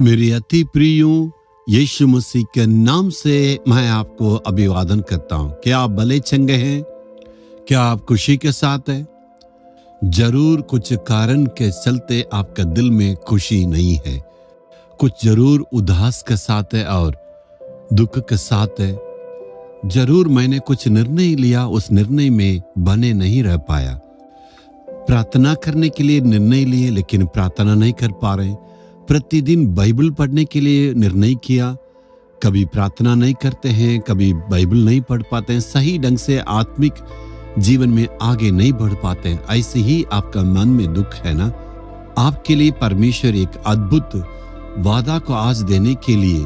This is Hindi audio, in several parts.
मेरे अति प्रियों, यीशु मसीह के नाम से मैं आपको अभिवादन करता हूं। क्या आप भले चंगे हैं? क्या आप खुशी के साथ हैं? जरूर कुछ कारण के चलते आपका दिल में खुशी नहीं है, कुछ जरूर उदास के साथ है और दुख के साथ है। जरूर मैंने कुछ निर्णय लिया, उस निर्णय में बने नहीं रह पाया। प्रार्थना करने के लिए निर्णय लिए लेकिन प्रार्थना नहीं कर पा रहे। प्रतिदिन बाइबल पढ़ने के लिए निर्णय किया, कभी प्रार्थना नहीं करते हैं, कभी बाइबल नहीं पढ़ पाते हैं, सही ढंग से आत्मिक जीवन में आगे नहीं बढ़ पाते हैं। ऐसे ही आपका मन में दुख है ना? आपके लिए परमेश्वर एक अद्भुत वादा को आज देने के लिए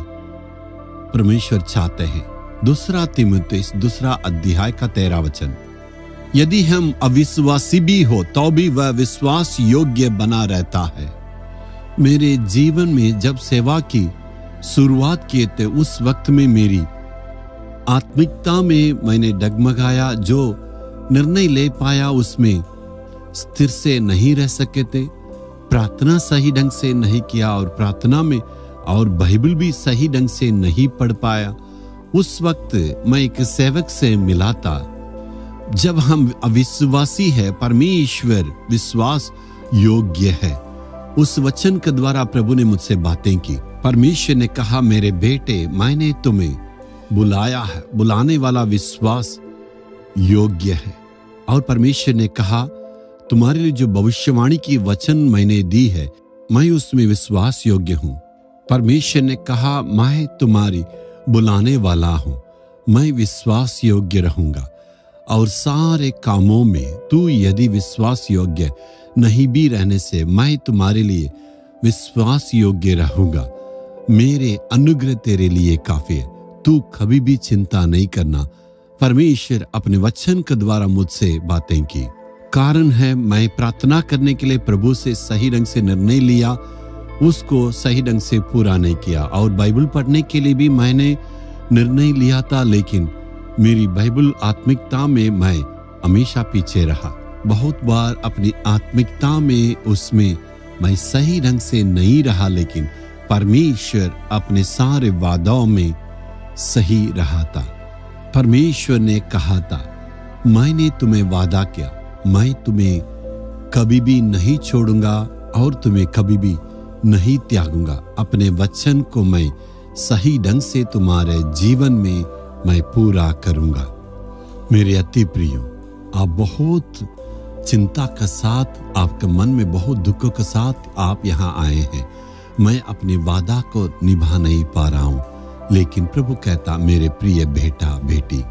परमेश्वर चाहते हैं। 2 तीमुथियुस 2 अध्याय का 13 वचन, यदि हम अविश्वासी भी हो तो भी वह विश्वास योग्य बना रहता है। मेरे जीवन में जब सेवा की शुरुआत किए थे, उस वक्त में मेरी आत्मिकता में मैंने डगमगाया। जो निर्णय ले पाया उसमें स्थिर से नहीं रह सके थे। प्रार्थना सही ढंग से नहीं किया और प्रार्थना में और बाइबल भी सही ढंग से नहीं पढ़ पाया। उस वक्त मैं एक सेवक से मिला था। जब हम अविश्वासी है, परमेश्वर विश्वास योग्य है। उस वचन के द्वारा प्रभु ने मुझसे बातें की। परमेश्वर ने कहा, मेरे बेटे, मैंने तुम्हें बुलाया है, बुलाने वाला विश्वास योग्य है। और परमेश्वर ने कहा, तुम्हारे लिए जो भविष्यवाणी की वचन मैंने दी है, मैं उसमें विश्वास योग्य हूं। परमेश्वर ने कहा, मैं तुम्हारी बुलाने वाला हूं, मैं विश्वास योग्य रहूंगा। और सारे कामों में तू यदि विश्वास योग्य नहीं भी रहने से, मैं तुम्हारे लिए विश्वास योग्य रहूंगा। मेरे अनुग्रह तेरे लिए काफी है, तू कभी भी चिंता नहीं करना। परमेश्वर अपने वचन के द्वारा मुझसे बातें की। कारण है, मैं प्रार्थना करने के लिए प्रभु से सही ढंग से निर्णय लिया, उसको सही ढंग से पूरा नहीं किया। और बाइबल पढ़ने के लिए भी मैंने निर्णय लिया था, लेकिन मेरी बाइबल आत्मिकता में मैं हमेशा पीछे रहा। बहुत बार अपनी आत्मिकता में उसमें मैं सही ढंग से नहीं रहा, लेकिन परमेश्वर अपने सारे वादों में सही रहा था। परमेश्वर ने कहा था, मैंने तुम्हें वादा किया, मैं तुम्हें कभी भी नहीं छोड़ूंगा और तुम्हें कभी भी नहीं त्यागूंगा। अपने वचन को मैं सही ढंग से तुम्हारे जीवन में मैं पूरा करूंगा। मेरे अति प्रियो, आप बहुत चिंता के साथ, आपके मन में बहुत दुखों के साथ आप यहाँ आए हैं। मैं अपने वादा को निभा नहीं पा रहा हूँ, लेकिन प्रभु कहता, मेरे प्रिय बेटा बेटी,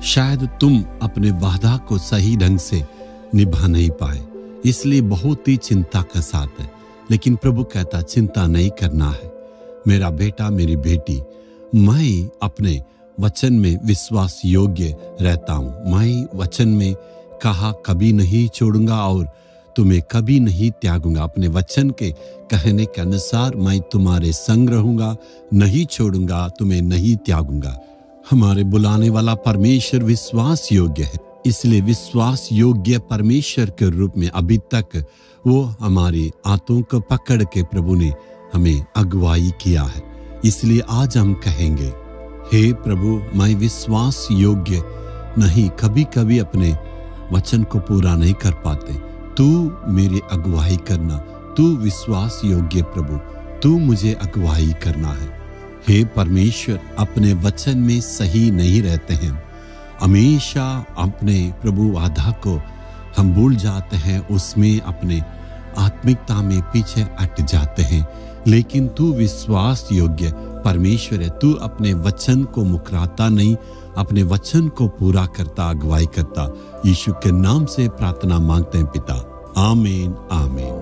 शायद तुम अपने वादा को सही ढंग से निभा नहीं पाए, इसलिए बहुत ही चिंता के साथ है। लेकिन प्रभु कहता, चिंता नहीं करना है मेरा बेटा मेरी बेटी। मैं अपने वचन में विश्वास योग्य रहता हूँ। मैं वचन में कहा, कभी नहीं छोड़ूंगा और तुम्हें कभी नहीं त्यागूंगा। अपने वचन के कहने के अनुसार मैं तुम्हारे संग रहूंगा, नहीं छोड़ूंगा, तुम्हें नहीं त्यागूंगा। हमारे बुलाने वाला परमेश्वर विश्वास योग्य है, इसलिए विश्वास योग्य परमेश्वर के रूप में अभी तक वो हमारी हाथों को पकड़ के प्रभु ने हमें अगुवाई किया है। इसलिए आज हम कहेंगे, हे प्रभु, मैं विश्वास योग्य नहीं, कभी कभी अपने वचन को पूरा नहीं कर पाते, तू मेरी अगुवाई करना। तू विश्वास योग्य प्रभु, तू मुझे अगुवाई करना है। हे परमेश्वर, अपने वचन में सही नहीं रहते हैं, हमेशा अपने प्रभु वादा को हम भूल जाते हैं, उसमें अपने आत्मिकता में पीछे हट जाते हैं। लेकिन तू विश्वास योग्य परमेश्वर है, तू अपने वचन को मुकराता नहीं, अपने वचन को पूरा करता, अगुवाई करता। यीशु के नाम से प्रार्थना मांगते हैं पिता, आमीन आमीन।